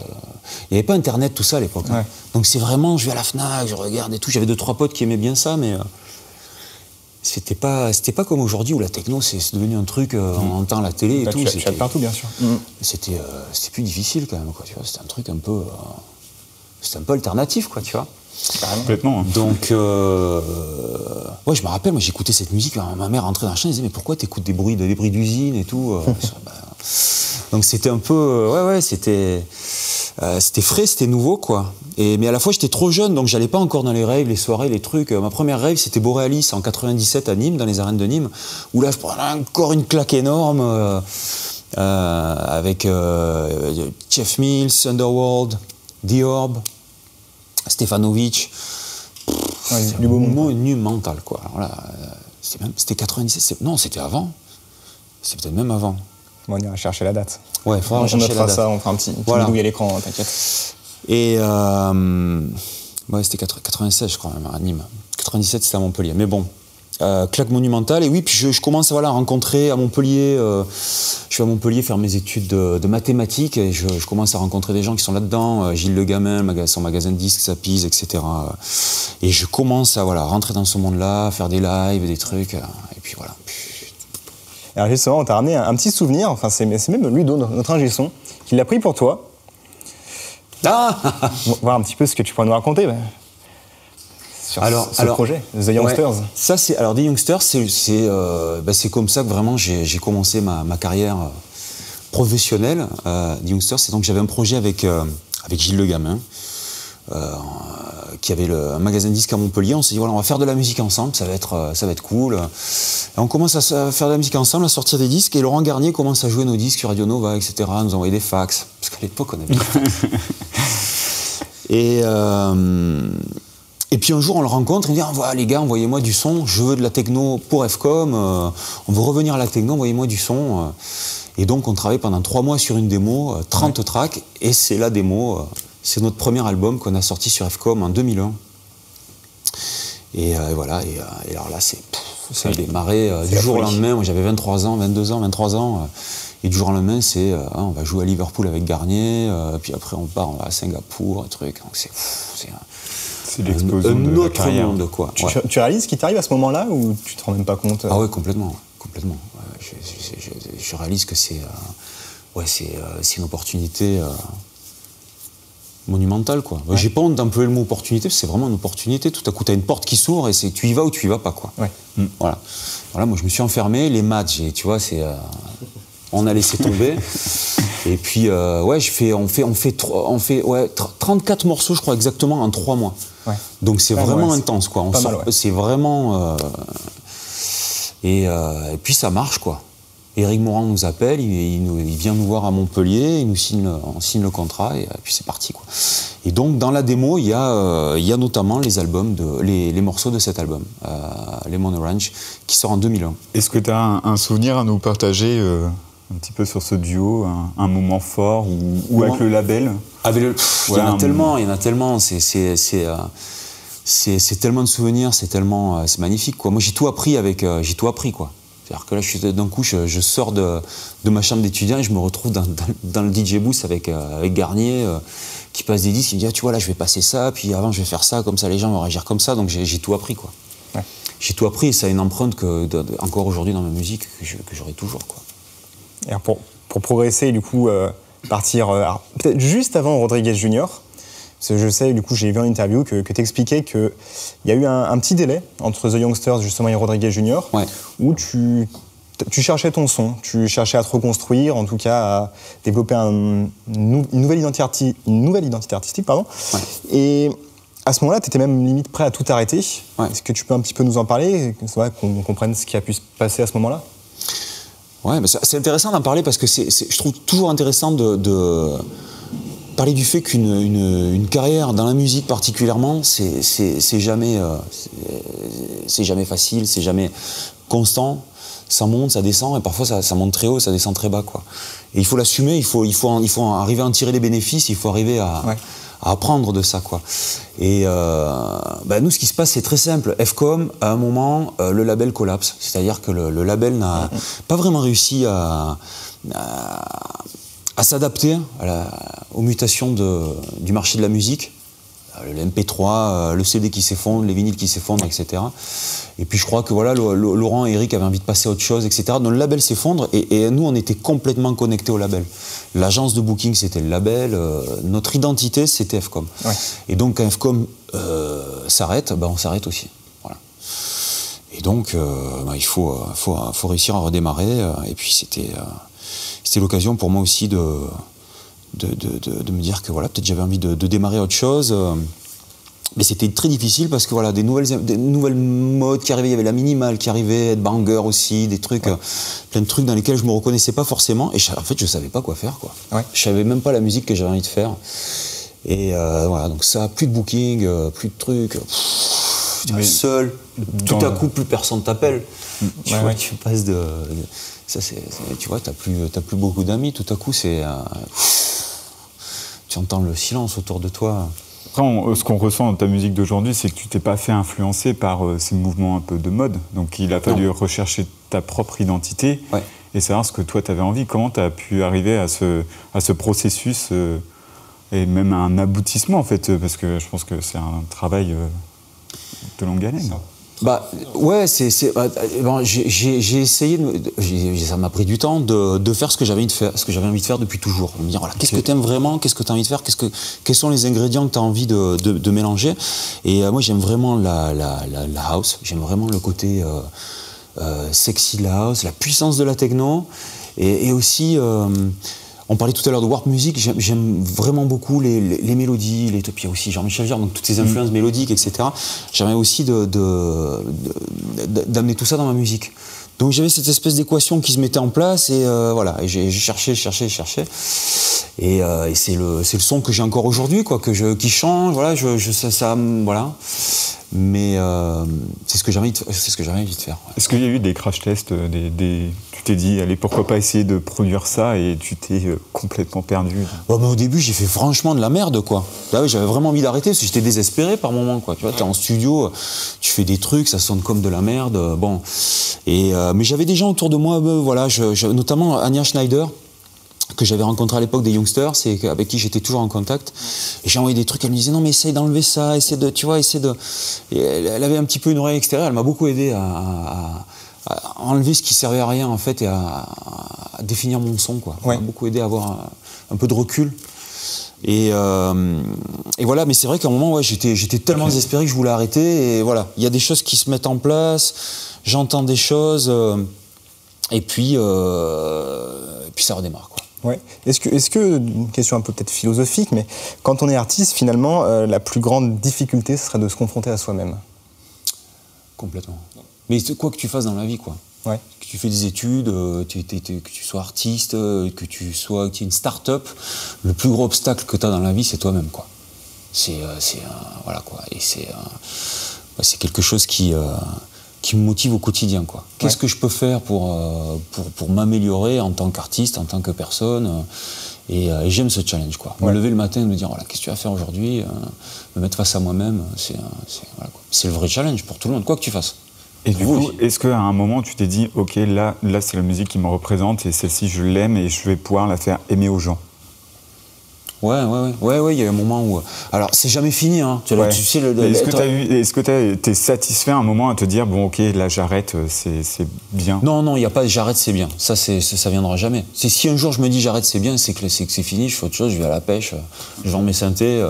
Il n'y avait pas Internet, tout ça, à l'époque. Donc c'est vraiment, je vais à la Fnac, je regarde et tout. J'avais 2-3 potes qui aimaient bien ça, mais c'était pas comme aujourd'hui où la techno, c'est devenu un truc, on entend la télé et tout. Tu as partout, bien sûr. C'était plus difficile, quand même, quoi, tu vois. C'était un truc un peu... c'était un peu alternatif, quoi, tu vois. Complètement. Donc, je me rappelle, moi j'écoutais cette musique, ma mère rentrait dans la chambre, elle disait mais pourquoi t'écoutes des bruits d'usine et tout. Donc c'était un peu, c'était frais, c'était nouveau, quoi. Mais à la fois j'étais trop jeune, donc j'allais pas encore dans les raves, les soirées, les trucs. Ma première rave c'était Borealis en 97 à Nîmes, dans les arènes de Nîmes, où là je prenais encore une claque énorme avec Jeff Mills, Underworld, The Orb, Stefanovic. Du beau monumental, quoi. Alors là, c'était 97, non, c'était avant. C'était peut-être même avant. Bon, on ira chercher la date. Ouais, il faudra chercher la date. Ça, on fera un petit bidouille à l'écran, t'inquiète. Et c'était 96, je crois, même, à Nîmes. 97, c'était à Montpellier. Mais bon, claque monumentale. Et oui, puis je commence à rencontrer à Montpellier. Je vais à Montpellier faire mes études de mathématiques et je commence à rencontrer des gens qui sont là-dedans. Gilles Le Gamin, son magasin de disques, Sapise, etc. Et je commence à rentrer dans ce monde-là, faire des lives, des trucs. Et puis voilà. Alors justement, on t'a ramené un petit souvenir. Enfin, c'est même Ludo, notre ingé son, qui l'a pris pour toi. Voir un petit peu ce que tu pourrais nous raconter. Sur ce projet, The Youngsters. Ça, The Youngsters, c'est comme ça que vraiment j'ai commencé ma carrière professionnelle. The Youngsters, c'est donc j'avais un projet avec Gilles Le Gamin, qui avait un magasin de disques à Montpellier. On s'est dit, on va faire de la musique ensemble, ça va être cool. Et on commence à faire de la musique ensemble, à sortir des disques, et Laurent Garnier commence à jouer nos disques sur Radio Nova, etc., nous envoyer des fax, parce qu'à l'époque, on avait des fax. Et puis un jour, on le rencontre, il me dit, les gars, envoyez-moi du son, je veux de la techno pour FCOM, on veut revenir à la techno, envoyez-moi du son. Et donc, on travaille pendant 3 mois sur une démo, 30 tracks, et c'est la démo, c'est notre premier album qu'on a sorti sur FCOM en 2001. Et voilà, et alors là, ça a démarré du jour au lendemain. Moi, j'avais 22 ans, et du jour au lendemain, on va jouer à Liverpool avec Garnier, puis après, on va à Singapour, un truc, donc c'est l'explosion de la carrière. Monde, quoi. Tu réalises ce qui t'arrive à ce moment-là ou tu te rends même pas compte Ah ouais, complètement. Je réalise que c'est une opportunité monumental, quoi. Ouais. J'ai pas honte d'employer le mot opportunité, parce que c'est vraiment une opportunité. Tout à coup, tu as une porte qui s'ouvre et c'est tu y vas ou tu y vas pas, quoi. Ouais. Voilà. Voilà, moi je me suis enfermé, les maths, tu vois, c'est on a laissé tomber. Et puis ouais, on fait 34 morceaux, je crois exactement, en 3 mois. Ouais. Donc c'est Ouais, vraiment ouais, intense, quoi. pas mal, ouais. C'est vraiment et puis ça marche, quoi. Éric Morand nous appelle, il vient nous voir à Montpellier, on signe le contrat et puis c'est parti, quoi. Et donc dans la démo, il y a notamment les morceaux de cet album, Lemon Orange, qui sort en 2001. Est-ce que tu as un souvenir à nous partager un petit peu sur ce duo, un moment fort ou avec le label? Il y en a tellement, c'est tellement de souvenirs, c'est magnifique, quoi. Moi j'ai tout appris quoi. C'est-à-dire que là, d'un coup, je sors de ma chambre d'étudiant et je me retrouve dans le DJ booth avec Garnier qui passe des disques. Il me dit, ah, tu vois, là, je vais passer ça, puis avant, je vais faire ça, comme ça, les gens vont réagir comme ça. Donc, j'ai tout appris, quoi. Ouais. J'ai tout appris et ça a une empreinte encore aujourd'hui dans ma musique que j'aurai toujours, quoi. Et alors pour progresser, du coup, partir peut-être juste avant Rodriguez Jr., parce que je sais, du coup, j'ai vu en interview que tu expliquais qu'il y a eu un petit délai entre The Youngsters, justement, et Rodriguez Jr., Ouais. où tu cherchais ton son, tu cherchais à te reconstruire, en tout cas à développer une nouvelle identité artistique. Pardon. Ouais. Et à ce moment-là, tu étais même limite prêt à tout arrêter. Ouais. Est-ce que tu peux un petit peu nous en parler, qu'on comprenne ce qui a pu se passer à ce moment-là? Ouais, c'est intéressant d'en parler parce que je trouve toujours intéressant de parler du fait qu'une carrière dans la musique particulièrement, c'est jamais facile, c'est jamais constant. Ça monte, ça descend, et parfois ça monte très haut, ça descend très bas, quoi. Et il faut l'assumer, il faut arriver à en tirer les bénéfices, il faut arriver à apprendre de ça, quoi. Et nous, ce qui se passe, c'est très simple. FCOM, à un moment, le label collapse. C'est-à-dire que le label n'a pas vraiment réussi à s'adapter aux mutations du marché de la musique. Le MP3, le CD qui s'effondre, les vinyles qui s'effondrent, etc. Et puis je crois que voilà, Laurent et Eric avaient envie de passer à autre chose, etc. Donc le label s'effondre et nous, on était complètement connectés au label. L'agence de booking, c'était le label. Notre identité, c'était FCOM. Ouais. Et donc quand FCOM s'arrête, on s'arrête aussi. Voilà. Et donc, il faut réussir à redémarrer. Et puis c'était l'occasion pour moi aussi de me dire que voilà, peut-être j'avais envie de démarrer autre chose. Mais c'était très difficile parce que voilà, des nouvelles modes qui arrivaient, il y avait la minimale qui arrivait, Headbanger aussi, des trucs, plein de trucs dans lesquels je me reconnaissais pas forcément. Et en fait, je savais pas quoi faire, quoi. Ouais. Je savais même pas la musique que j'avais envie de faire. Et voilà, donc ça, plus de booking, plus de trucs. Tu es seul. Tout à coup, plus personne t'appelle. Tu vois, tu passes de ça, tu vois, t'as plus beaucoup d'amis. Tout à coup, tu entends le silence autour de toi. Après, ce qu'on ressent dans ta musique d'aujourd'hui, c'est que tu t'es pas fait influencer par ces mouvements un peu de mode. Donc il a fallu rechercher ta propre identité et savoir ce que toi tu avais envie. Comment tu as pu arriver à ce processus et même à un aboutissement, en fait, parce que je pense que c'est un travail de longue haleine. J'ai essayé, ça m'a pris du temps de faire ce que j'avais envie de faire depuis toujours. De me dire, voilà, qu'est-ce que tu aimes vraiment, qu'est-ce que tu as envie de faire, quels sont les ingrédients que tu as envie de mélanger. Et moi, j'aime vraiment la house, j'aime vraiment le côté sexy de la house, la puissance de la techno, et aussi... on parlait tout à l'heure de warp music, j'aime vraiment beaucoup les mélodies, puis il y a aussi Jean-Michel Jarre, donc toutes ces influences mélodiques, etc. J'aimerais aussi d'amener tout ça dans ma musique. Donc j'avais cette espèce d'équation qui se mettait en place et voilà, et j'ai cherché. Et c'est le son que j'ai encore aujourd'hui, quoi, qui change, voilà, voilà. Mais c'est ce que j'ai envie de faire. Ouais. Est-ce qu'il y a eu des crash tests, tu t'es dit, allez, pourquoi pas essayer de produire ça, et tu t'es complètement perdu? Mais au début, j'ai fait franchement de la merde, quoi. Là, j'avais vraiment envie d'arrêter parce que j'étais désespéré par moments, quoi. Tu vois, t'es en studio, tu fais des trucs, ça sonne comme de la merde. Bon, mais j'avais des gens autour de moi, voilà, notamment Anya Schneider, que j'avais rencontré à l'époque des Youngsters et avec qui j'étais toujours en contact. Et j'ai envoyé des trucs, elle me disait non mais essaye d'enlever ça, essaye de... Et elle avait un petit peu une oreille extérieure, elle m'a beaucoup aidé à enlever ce qui servait à rien, en fait, et à définir mon son, quoi. Ouais. Elle m'a beaucoup aidé à avoir un peu de recul. Et voilà, mais c'est vrai qu'à un moment, ouais, j'étais tellement désespéré que je voulais arrêter. Et voilà, il y a des choses qui se mettent en place, j'entends des choses, et puis ça redémarre, quoi. Ouais. Est-ce que, une question un peu peut-être philosophique, mais quand on est artiste, finalement, la plus grande difficulté, ce serait de se confronter à soi-même? Complètement. Mais quoi que tu fasses dans la vie, quoi. Ouais. Que tu fais des études, que tu sois artiste, que tu aies une start-up, le plus gros obstacle que tu as dans la vie, c'est toi-même, quoi. Voilà, quoi. Et c'est quelque chose qui me motive au quotidien, quoi. Qu'est-ce que je peux faire pour m'améliorer en tant qu'artiste, en tant que personne, et j'aime ce challenge, quoi. Me lever le matin et me dire, voilà, qu'est-ce que tu vas faire aujourd'hui, me mettre face à moi-même, voilà, quoi. C'est le vrai challenge pour tout le monde, quoi que tu fasses. Et du coup, est-ce qu'à un moment, tu t'es dit, ok, là c'est la musique qui me représente et celle-ci, je l'aime et je vais pouvoir la faire aimer aux gens? Ouais, il y a eu un moment où... Alors, c'est jamais fini, hein. Tu sais, est-ce que tu as été satisfait à un moment à te dire, bon, ok, là, j'arrête, c'est bien? Non, il n'y a pas j'arrête, c'est bien. Ça viendra jamais. Si un jour je me dis j'arrête, c'est bien, c'est que c'est fini, je fais autre chose, je vais à la pêche, je vends mes synthés.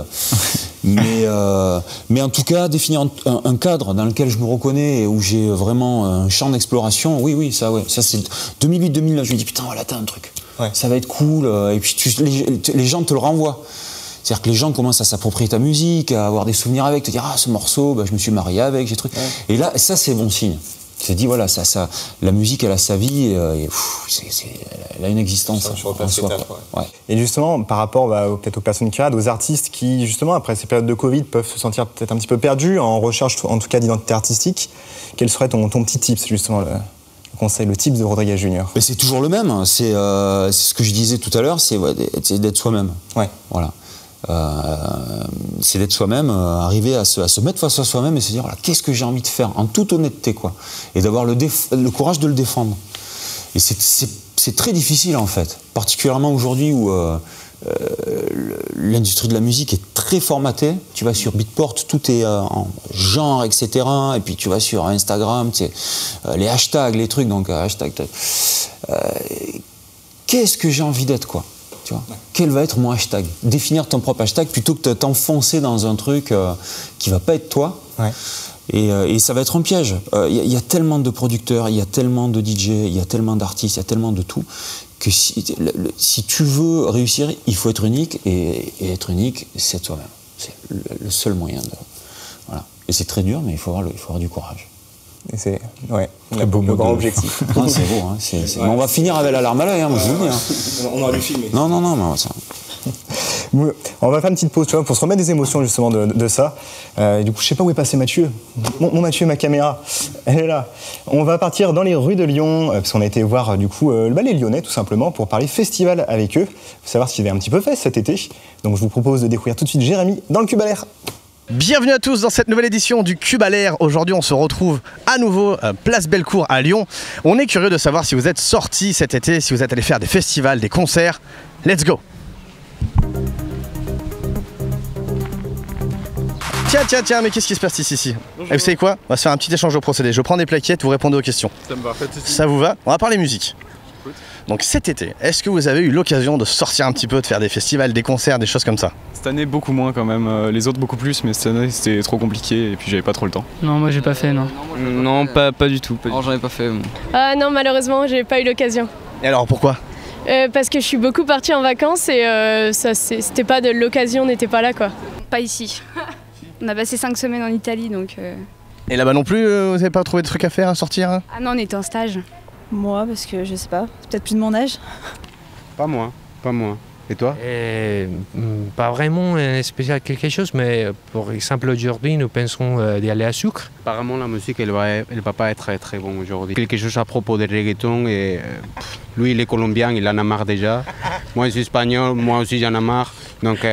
Mais en tout cas, définir un cadre dans lequel je me reconnais et où j'ai vraiment un champ d'exploration, oui, ça, ouais. Ça, c'est 2008-2009, je me dis, putain, voilà, t'as un truc. Ouais. Ça va être cool, et puis les gens te le renvoient. C'est-à-dire que les gens commencent à s'approprier ta musique, à avoir des souvenirs avec, te dire ah ce morceau, je me suis marié avec, j'ai truc. Ouais. Et là, ça c'est bon signe. Tu te dis voilà, ça, la musique elle a sa vie, et elle a une existence en soi. Ouais. Et justement, par rapport peut-être aux personnes qui regardent, aux artistes qui justement après ces périodes de Covid peuvent se sentir peut-être un petit peu perdus en recherche, en tout cas d'identité artistique, quel serait ton petit tips justement conseil, le type de Rodriguez Junior? Mais c'est toujours le même, c'est ce que je disais tout à l'heure, c'est d'être soi-même. Ouais. Voilà. C'est d'être soi-même, arriver à se mettre face à soi-même et se dire voilà, qu'est-ce que j'ai envie de faire en toute honnêteté, quoi. Et d'avoir le courage de le défendre. Et c'est très difficile en fait, particulièrement aujourd'hui où l'industrie de la musique est très formatée. Tu vas sur Beatport, tout est en genre, etc. Et puis tu vas sur Instagram, tu sais, les hashtags, les trucs, donc hashtag. Qu'est-ce que j'ai envie d'être, quoi? Tu vois, quel va être mon hashtag? Définir ton propre hashtag plutôt que de t'enfoncer dans un truc qui va pas être toi. Ouais. Et ça va être un piège. Il y a tellement de producteurs, il y a tellement de DJ, il y a tellement d'artistes, il y a tellement de tout, que si tu veux réussir, il faut être unique, et être unique, c'est toi-même. C'est le seul moyen de... Voilà. Et c'est très dur, mais il faut avoir du courage. Et c'est le grand objectif. Ah, c'est beau, hein. Mais on va finir avec la larme à l'œil, hein, je vous le dis. Hein. On aurait dû filmer. Non, mais ça... On va faire une petite pause, tu vois, pour se remettre des émotions justement de ça. Du coup, je sais pas où est passé Mathieu. Mon Mathieu, ma caméra, elle est là. On va partir dans les rues de Lyon, parce qu'on a été voir du coup les Lyonnais tout simplement pour parler festival avec eux. Faut savoir ce qu'ils avaient un petit peu fait cet été. Donc je vous propose de découvrir tout de suite Jérémy dans le Cube à l'air. Bienvenue à tous dans cette nouvelle édition du Cube à l'air. Aujourd'hui, on se retrouve à nouveau place Bellecour à Lyon. On est curieux de savoir si vous êtes sortis cet été, si vous êtes allés faire des festivals, des concerts. Let's go! Tiens, mais qu'est-ce qui se passe ici? Et vous savez quoi? On va se faire un petit échange de procédés. Je prends des plaquettes, vous répondez aux questions. Ça me va, faites ici. Ça vous va? On va parler musique. Donc cet été, est-ce que vous avez eu l'occasion de sortir un petit peu, de faire des festivals, des concerts, des choses comme ça? Cette année beaucoup moins quand même, les autres beaucoup plus, mais cette année c'était trop compliqué et puis j'avais pas trop le temps. Non, moi j'ai pas fait, non. Non, pas du tout. Non, j'en ai pas fait. Non, malheureusement, j'ai pas eu l'occasion. Et alors pourquoi? Parce que je suis beaucoup partie en vacances et c'était pas de l'occasion, n'était pas là, quoi. Pas ici. On a passé 5 semaines en Italie, donc... Et là-bas non plus, vous avez pas trouvé de trucs à faire, à sortir, hein? Ah non, on était en stage. Moi, parce que je sais pas, c'est peut-être plus de mon âge. Pas moi. Et toi? Pas vraiment spécial quelque chose, mais par exemple aujourd'hui nous pensons d'y aller à Sucre. Apparemment la musique elle va pas être très bonne aujourd'hui. Quelque chose à propos de reggaeton et lui il est colombien, il en a marre déjà. Moi je suis espagnol, moi aussi j'en ai marre. Donc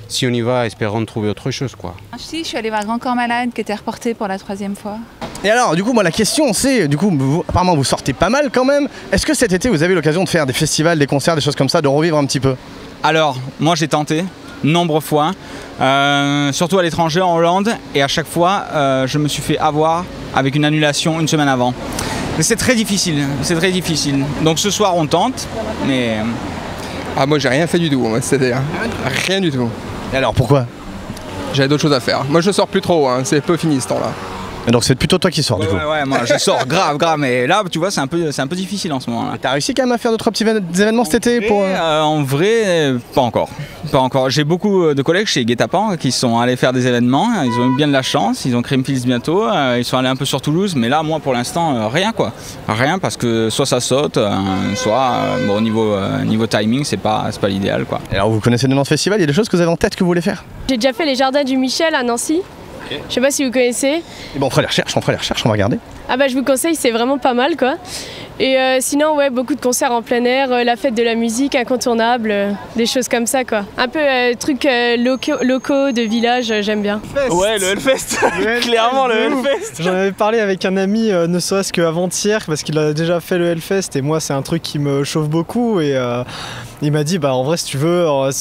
si on y va, espérons trouver autre chose, quoi. Si, je suis allée voir Grand Corps Malade qui était reporté pour la 3e fois. Et alors, du coup, moi la question c'est, du coup, apparemment vous sortez pas mal quand même. Est-ce que cet été vous avez l'occasion de faire des festivals, des concerts, des choses comme ça, de revivre un petit peu? Alors, moi j'ai tenté, nombreuses fois, surtout à l'étranger, en Hollande, et à chaque fois, je me suis fait avoir avec une annulation une semaine avant. C'est très difficile, Donc ce soir on tente, mais Ah moi j'ai rien fait du tout, c'est-à-dire rien du tout. Et alors pourquoi? J'avais d'autres choses à faire. Moi je sors plus trop, hein. C'est peu fini ce temps-là. Et donc c'est plutôt toi qui sors du coup. Ouais, moi je sors grave, mais là tu vois c'est un peu difficile en ce moment. T'as réussi quand même à faire 2-3 petits événements cet été pour... En vrai, pas encore. J'ai beaucoup de collègues chez Guet-Apens qui sont allés faire des événements, ils ont eu bien de la chance, ils ont créé une piste bientôt, ils sont allés un peu sur Toulouse, mais là moi pour l'instant rien quoi. Rien parce que soit ça saute, soit au niveau timing c'est pas l'idéal quoi. Et alors vous connaissez le nom de festival, il y a des choses que vous avez en tête que vous voulez faire? J'ai déjà fait les jardins du Michel à Nancy. Je sais pas si vous connaissez. Et bon, on fera les recherches, on va regarder. Ah bah je vous conseille, c'est vraiment pas mal quoi. Et sinon ouais, beaucoup de concerts en plein air, la fête de la musique incontournable, des choses comme ça quoi. Un peu trucs locaux de village, j'aime bien. Ouais, le Hellfest, clairement le Hellfest. J'en avais parlé avec un ami, ne serait-ce qu'avant-hier, parce qu'il a déjà fait le Hellfest et moi c'est un truc qui me chauffe beaucoup et il m'a dit bah en vrai si tu veux, à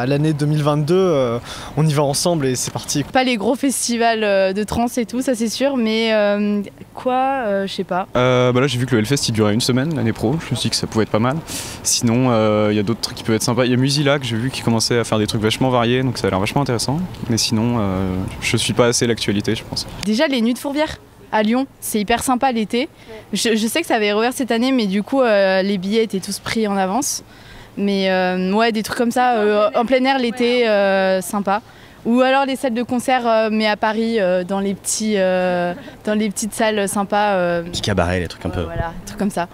l'année 2022, on y va ensemble et c'est parti. Pas les gros festivals de trance et tout, ça c'est sûr, mais je sais pas. Bah là j'ai vu que le Hellfest il durait une semaine l'année pro, je me suis dit que ça pouvait être pas mal. Sinon il y a d'autres trucs qui peuvent être sympas. Il y a Musila que j'ai vu qui commençait à faire des trucs vachement variés, donc ça a l'air vachement intéressant. Mais sinon je suis pas assez l'actualité je pense. Déjà les Nuits de Fourvière à Lyon, c'est hyper sympa l'été. Je sais que ça avait rouvert cette année, mais du coup les billets étaient tous pris en avance. Mais ouais, des trucs comme ça, en plein air l'été, sympa. Ou alors les salles de concert, mais à Paris, dans les petites salles sympas. Petit cabaret, les trucs un peu. Voilà, des trucs comme ça.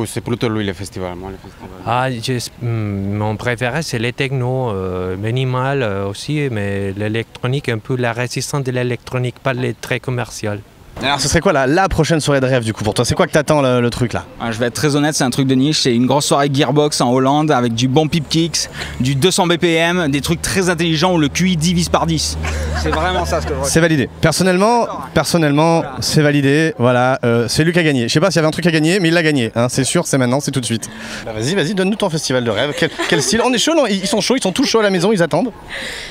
C'est plutôt lui le festival, moi le festival. Mon préféré c'est les techno, minimal aussi, mais l'électronique, un peu la résistance de l'électronique, pas les très commerciales. Alors ce serait quoi la prochaine soirée de rêve du coup pour toi? C'est quoi que t'attends le truc là? Je vais être très honnête, c'est un truc de niche, c'est une grosse soirée Gearbox en Hollande avec du bon pip kicks, du 200 BPM, des trucs très intelligents où le QI divise par 10. C'est vraiment ça ce que je retiens. C'est validé. Personnellement, c'est validé. Voilà, c'est lui qui a gagné. Je sais pas s'il y avait un truc à gagner, mais il l'a gagné. Hein. C'est sûr, c'est maintenant, c'est tout de suite. Bah, vas-y, donne-nous ton festival de rêve. Quel style? On est chaud, non? Ils sont chauds, ils sont tous chauds à la maison, ils attendent.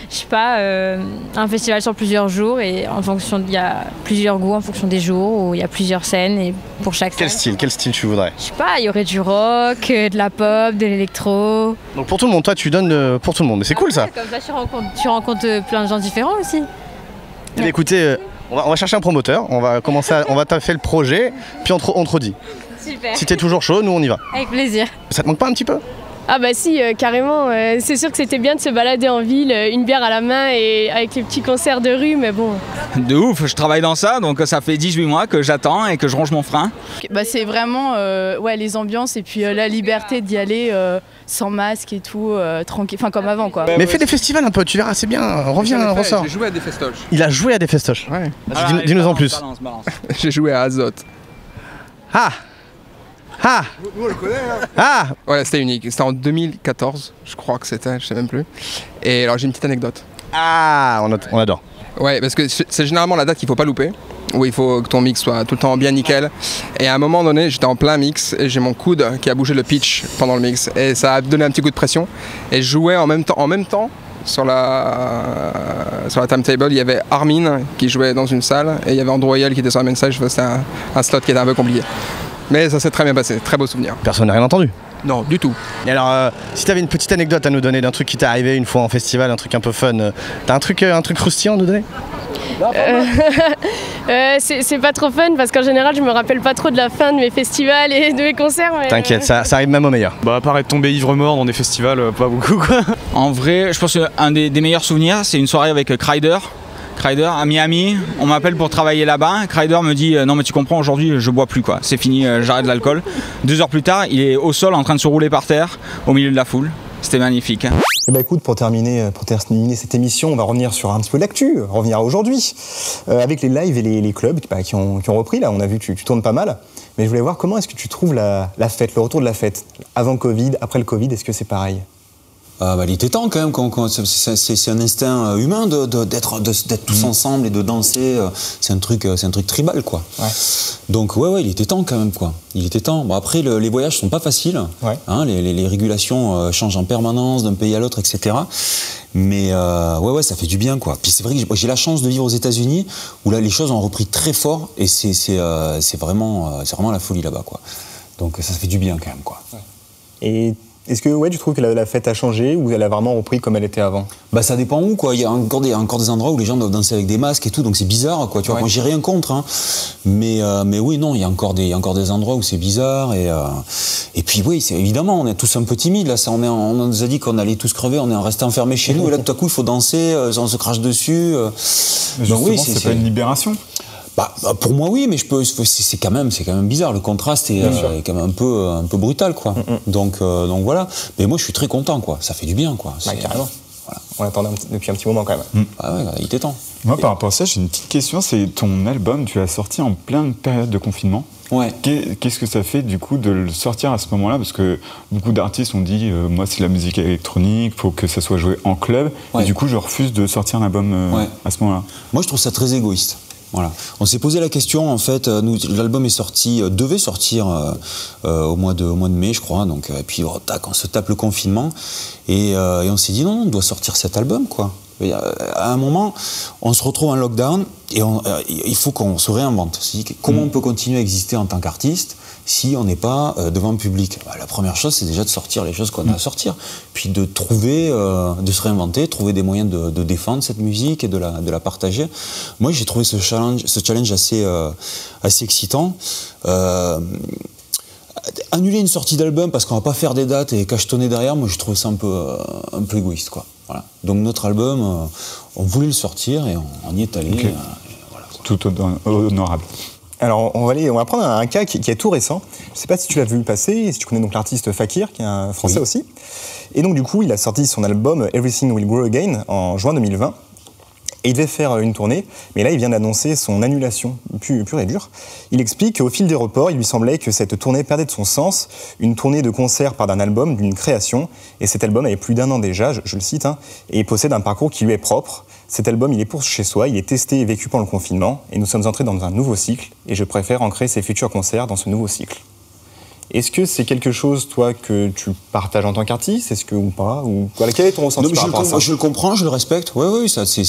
Je sais pas, un festival sur plusieurs jours et il y a plusieurs goûts en fonction des jours où il y a plusieurs scènes et pour chaque scène. Quel style tu voudrais? Je sais pas, il y aurait du rock, de la pop, de l'électro. Donc pour tout le monde, toi tu donnes pour tout le monde, mais c'est cool ça. Comme ça tu rencontres plein de gens différents aussi. Eh bien, écoutez, on va chercher un promoteur, on va taffer le projet, puis on te redit. Super. Si t'es toujours chaud, nous on y va. Avec plaisir. Ça te manque pas un petit peu? Ah bah si, carrément. C'est sûr que c'était bien de se balader en ville, une bière à la main et avec les petits concerts de rue, mais bon. De ouf, je travaille dans ça, donc ça fait 18 mois que j'attends et que je range mon frein. Bah, c'est vraiment les ambiances et puis la liberté d'y aller sans masque et tout, tranquille, enfin comme avant quoi. Mais fais des festivals un peu, tu verras, c'est bien, ressort. J'ai joué à des festoches. Il a joué à des festoches. Ouais. Vas-y, dis-nous en plus. Balance. J'ai joué à Azote. Nous on le connaît hein. Ouais, c'était unique, c'était en 2014, je crois que c'était, je sais même plus. Et alors j'ai une petite anecdote. On adore. Ouais, parce que c'est généralement la date qu'il faut pas louper, où il faut que ton mix soit tout le temps bien nickel. Et à un moment donné, j'étais en plein mix et j'ai mon coude qui a bougé le pitch pendant le mix. Et ça a donné un petit coup de pression. Et je jouais en même temps sur la timetable, il y avait Armin qui jouait dans une salle et il y avait Andrew Royal qui était sur la main stage. C'était un slot qui était un peu compliqué. Mais ça s'est très bien passé, très beau souvenir. Personne n'a rien entendu? Non, du tout. Et alors, si tu avais une petite anecdote à nous donner d'un truc qui t'est arrivé une fois en festival, un truc un peu fun, t'as un truc croustillant à nous donner? C'est pas trop fun parce qu'en général je me rappelle pas trop de la fin de mes festivals et de mes concerts. Mais... T'inquiète, ça arrive même au meilleur. Bah à part être tombé ivre-mort dans des festivals, pas beaucoup quoi. En vrai, je pense qu'un des meilleurs souvenirs, c'est une soirée avec Kryder à Miami, on m'appelle pour travailler là-bas. Kryder me dit non mais tu comprends, aujourd'hui je bois plus quoi, c'est fini, j'arrête l'alcool. 2 heures plus tard, il est au sol en train de se rouler par terre au milieu de la foule. C'était magnifique. Et bah écoute, pour terminer cette émission, on va revenir sur un petit peu l'actu, revenir à aujourd'hui, avec les lives et les clubs qui ont repris. Là, on a vu que tu tournes pas mal, mais je voulais voir comment est-ce que tu trouves la fête, le retour de la fête, avant le Covid, après le Covid, est-ce que c'est pareil? Il était temps quand même, c'est un instinct humain d'être tous ensemble et de danser, c'est un truc tribal quoi. Ouais. Donc ouais, il était temps quand même quoi. Il était temps. Bon après les voyages sont pas faciles, ouais. Hein, les régulations changent en permanence d'un pays à l'autre, etc. Mais ouais, ça fait du bien quoi. Puis c'est vrai que j'ai la chance de vivre aux États-Unis où là les choses ont repris très fort et c'est vraiment la folie là-bas quoi. Donc ça fait du bien quand même quoi. Ouais. Et est-ce que tu trouves que la fête a changé ou elle a vraiment repris comme elle était avant? Bah ça dépend où quoi. Il y a encore des endroits où les gens doivent danser avec des masques et tout, donc c'est bizarre quoi. Tu vois, moi j'ai rien contre, hein. Mais oui non, il y a encore des endroits où c'est bizarre et puis oui c'est évidemment on est tous un peu timides là. Ça, on nous a dit qu'on allait tous crever, on est resté enfermés chez nous et là tout à coup il faut danser, on se crache dessus. Donc oui c'est pas une libération. Bah, pour moi oui, mais c'est quand même bizarre. Le contraste est quand même un peu brutal quoi. Donc voilà. Mais moi je suis très content quoi. Ça fait du bien quoi. Carrément. Voilà. On l'attendait depuis un petit moment quand même. Ah ouais, il était temps. Moi par rapport à ça j'ai une petite question. C'est ton album, tu l'as sorti en pleine période de confinement. Ouais. Qu'est-ce que ça fait du coup de le sortir à ce moment-là? Parce que beaucoup d'artistes ont dit moi c'est la musique électronique, faut que ça soit joué en club. Et du coup je refuse de sortir un album à ce moment-là. Moi je trouve ça très égoïste. Voilà. On s'est posé la question, en fait, l'album est sorti, devait sortir au mois de mai, je crois, donc, et puis on se tape le confinement, et on s'est dit non, on doit sortir cet album, quoi. Et à un moment, on se retrouve en lockdown, et il faut qu'on se réinvente. Comment on peut continuer à exister en tant qu'artiste si on n'est pas devant le public? La première chose, c'est déjà de sortir les choses qu'on a à sortir, puis de trouver, de se réinventer, trouver des moyens de défendre cette musique et de la partager. Moi, j'ai trouvé ce challenge assez excitant. Annuler une sortie d'album parce qu'on va pas faire des dates et cachetonner derrière, moi, je trouve ça un peu égoïste, quoi. Voilà. Donc notre album, on voulait le sortir et on y est allé. Okay. Voilà. Tout honorable. Alors on va prendre un cas qui est tout récent. Je ne sais pas si tu l'as vu passer, si tu connais donc l'artiste Fakir, qui est un Français aussi. Et donc du coup, il a sorti son album Everything Will Grow Again en juin 2020. Et il devait faire une tournée, mais là il vient d'annoncer son annulation pure et dure. Il explique qu'au fil des reports, il lui semblait que cette tournée perdait de son sens. Une tournée de concert part d'un album, d'une création. Et cet album avait plus d'1 an déjà, je le cite, et il possède un parcours qui lui est propre. Cet album, il est pour chez soi, il est testé et vécu pendant le confinement. Et nous sommes entrés dans un nouveau cycle. Et je préfère ancrer ses futurs concerts dans ce nouveau cycle. Est-ce que c'est quelque chose, toi, que tu partages en tant qu'artiste? Est-ce que ou pas ou... Quel est ton ressenti par rapport à ça? Je le comprends, je le respecte. Oui, ça, c'est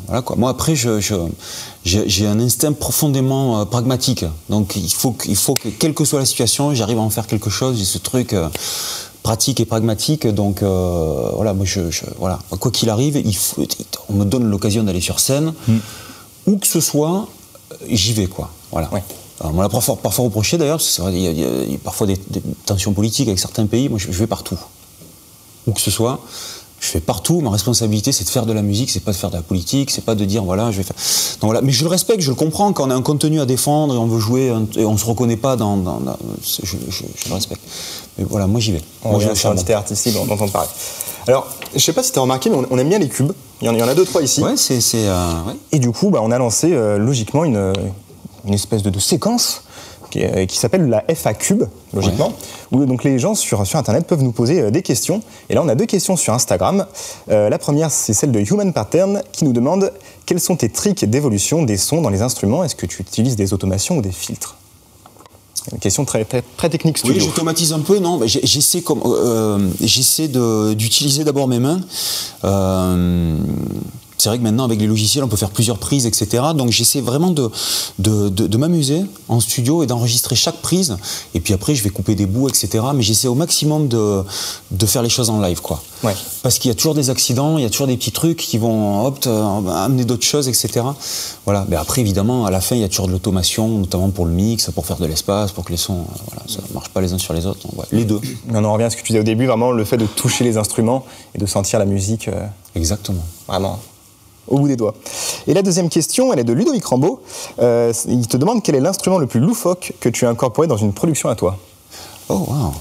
voilà quoi. Moi, après, j'ai un instinct profondément pragmatique. Donc, il faut que, quelle que soit la situation, j'arrive à en faire quelque chose. J'ai ce truc pratique et pragmatique. Donc, voilà, moi, voilà. Quoi qu'il arrive, on me donne l'occasion d'aller sur scène. Où que ce soit, j'y vais, quoi. Voilà. Ouais. On m'a parfois reproché d'ailleurs, parce que c'est vrai, il y a parfois des tensions politiques avec certains pays. Moi, je vais partout. Où que ce soit, je fais partout. Ma responsabilité, c'est de faire de la musique, c'est pas de faire de la politique, c'est pas de dire voilà, je vais faire. Donc voilà. Mais je le respecte, je le comprends. Quand on a un contenu à défendre et on veut jouer et on se reconnaît pas je le respecte. Mais voilà, moi j'y vais. On revient sur l'identité artistique dont on parle. Alors, je sais pas si tu as remarqué, mais on aime bien les cubes. Il y en a 2-3 ici. Ouais, ouais. Et du coup, on a lancé logiquement une espèce de séquence qui s'appelle la FA Cube, logiquement, où donc les gens sur Internet peuvent nous poser des questions. Et là, on a 2 questions sur Instagram. La première, c'est celle de Human Pattern, qui nous demande quels sont tes tricks d'évolution des sons dans les instruments. Est-ce que tu utilises des automations ou des filtres? Une question très technique studio. Oui, j'automatise un peu, non. J'essaie d'utiliser d'abord mes mains. C'est vrai que maintenant, avec les logiciels, on peut faire plusieurs prises, etc. Donc j'essaie vraiment de m'amuser en studio et d'enregistrer chaque prise. Et puis après, je vais couper des bouts, etc. Mais j'essaie au maximum de faire les choses en live, quoi. Ouais. Parce qu'il y a toujours des accidents, il y a toujours des petits trucs qui vont amener d'autres choses, etc. Voilà. Mais après, évidemment, à la fin, il y a toujours de l'automation, notamment pour le mix, pour faire de l'espace, pour que les sons, ça ne marche pas les uns sur les autres. Donc, ouais, les deux. On en revient à ce que tu disais au début, vraiment le fait de toucher les instruments et de sentir la musique. Exactement. Vraiment. Au bout des doigts. Et la deuxième question, elle est de Ludovic Rambaud. Il te demande quel est l'instrument le plus loufoque que tu as incorporé dans une production à toi. Oh, wow.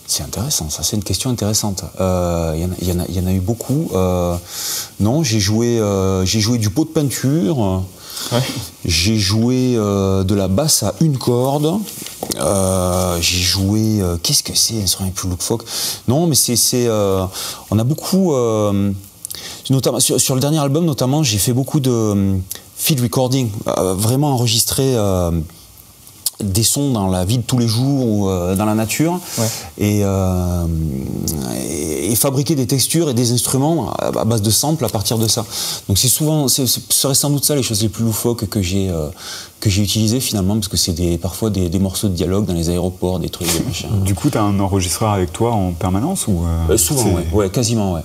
C'est intéressant, ça, c'est une question intéressante. Il y en a eu beaucoup. Non, j'ai joué du pot de peinture. Ouais. J'ai joué de la basse à une corde. J'ai joué... qu'est-ce que c'est, l'instrument le plus loufoque? Non, mais on a beaucoup... notamment, sur le dernier album, notamment, j'ai fait beaucoup de field recording, vraiment enregistrer des sons dans la vie de tous les jours ou dans la nature, ouais. et fabriquer des textures et des instruments à base de samples à partir de ça. Donc ce serait sans doute ça les choses les plus loufoques que j'ai que j'ai utilisé finalement, parce que c'est parfois des morceaux de dialogue dans les aéroports, des trucs, des machins. Du coup, tu as un enregistreur avec toi en permanence ou souvent, ouais, quasiment, ouais.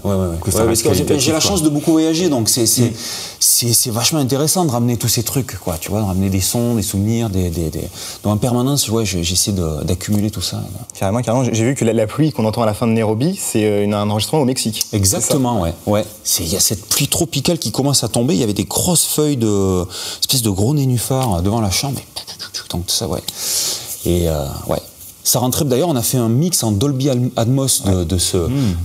Parce que j'ai la chance de beaucoup voyager, donc c'est vachement intéressant de ramener tous ces trucs, quoi, tu vois, de ramener des sons, des souvenirs, donc en permanence, ouais, j'essaie d'accumuler tout ça. Carrément. J'ai vu que la pluie qu'on entend à la fin de Nairobi, c'est un enregistrement au Mexique. Exactement, ouais. Il y a cette pluie tropicale qui commence à tomber, il y avait des grosses feuilles espèce de gros nénuphars devant la chambre, donc tout ça, ouais. Et ouais. Ça rentrait, d'ailleurs, on a fait un mix en Dolby Atmos de ce.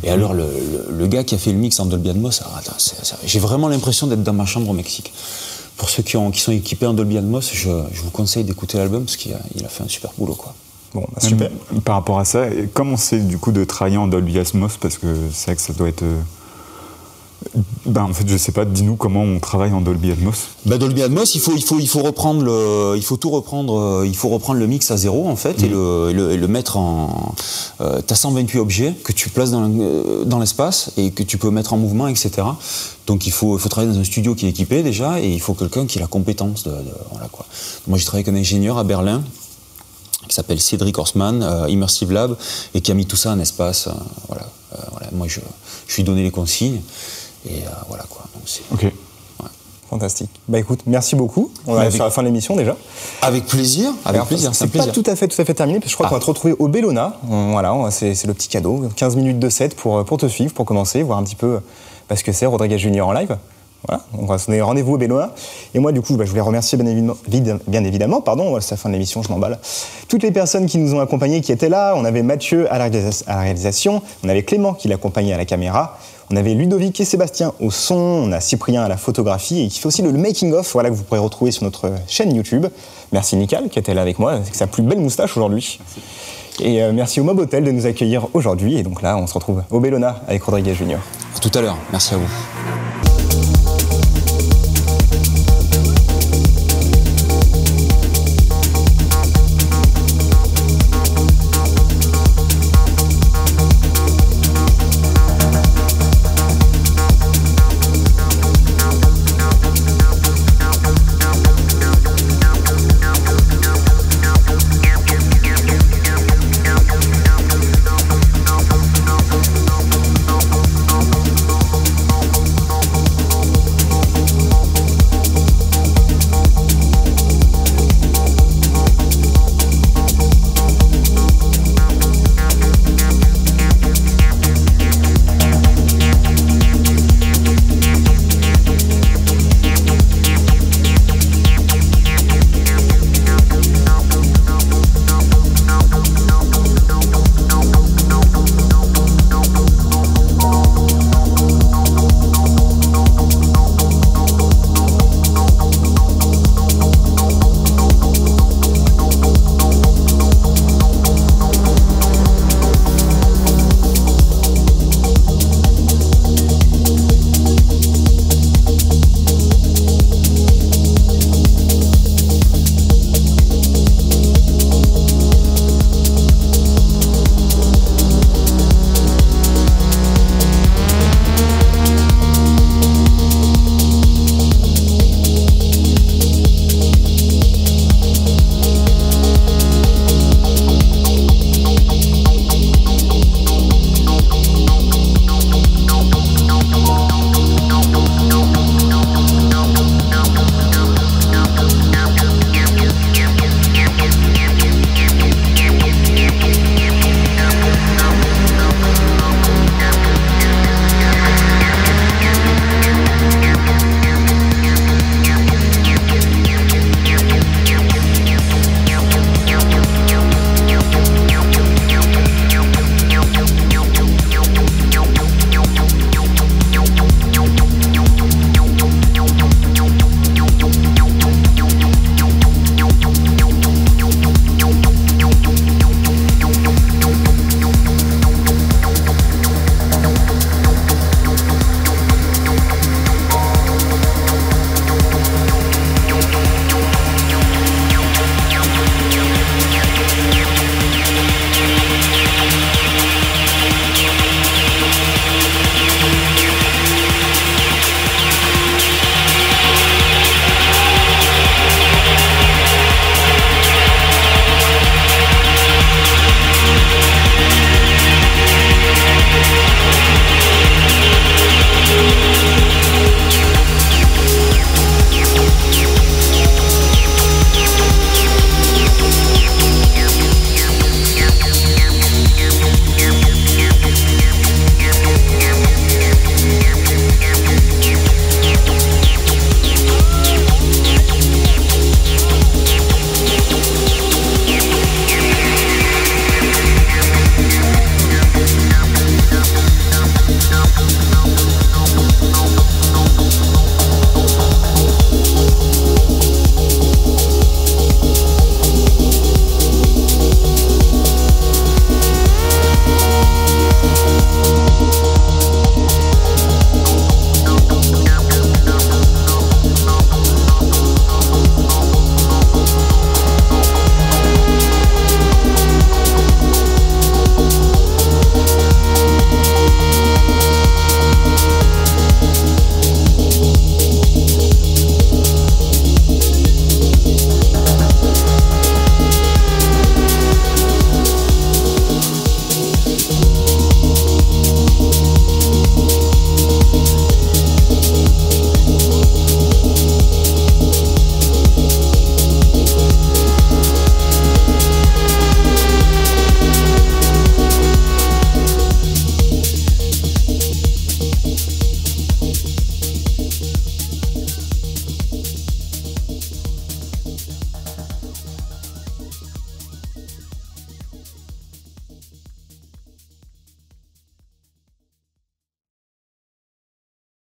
Et alors, le gars qui a fait le mix en Dolby Atmos, j'ai vraiment l'impression d'être dans ma chambre au Mexique. Pour ceux qui sont équipés en Dolby Atmos, je vous conseille d'écouter l'album parce qu'il a fait un super boulot, quoi. Bon, super. Par rapport à ça, comment c'est du coup de travailler en Dolby Atmos, parce que c'est vrai que ça doit être. En fait, je sais pas. Dis-nous comment on travaille en Dolby Atmos. Dolby Atmos, il faut tout reprendre. Il faut reprendre le mix à zéro en fait et le mettre en. T'as 128 objets que tu places dans l'espace et que tu peux mettre en mouvement, etc. Donc il faut travailler dans un studio qui est équipé déjà et il faut quelqu'un qui a la compétence voilà quoi. Moi j'ai travaillé avec un ingénieur à Berlin qui s'appelle Cédric Horstmann, Immersive Lab, et qui a mis tout ça en espace. Voilà. Moi je lui ai donné les consignes. Et voilà quoi. Donc ok. Ouais. Fantastique. Bah écoute, merci beaucoup. On arrive sur la fin de l'émission déjà. Avec plaisir. C'est pas tout à fait terminé, parce que je crois qu'on va te retrouver au Bellona. Voilà, c'est le petit cadeau. 15 minutes de set pour te suivre, pour commencer, voir un petit peu ce que c'est Rodriguez Junior en live. Voilà, on va se donner rendez-vous au Bellona. Et moi, du coup, je voulais remercier bien évidemment, c'est la fin de l'émission, je m'emballe, toutes les personnes qui nous ont accompagnés, qui étaient là. On avait Mathieu à la réalisation, on avait Clément qui l'accompagnait à la caméra, on avait Ludovic et Sébastien au son, on a Cyprien à la photographie et qui fait aussi le making-of, voilà, que vous pourrez retrouver sur notre chaîne YouTube. Merci Nicole qui était là avec moi, avec sa plus belle moustache aujourd'hui. Et merci au Mob Hotel de nous accueillir aujourd'hui. Et donc là, on se retrouve au Bellona avec Rodriguez Junior. À tout à l'heure, merci à vous.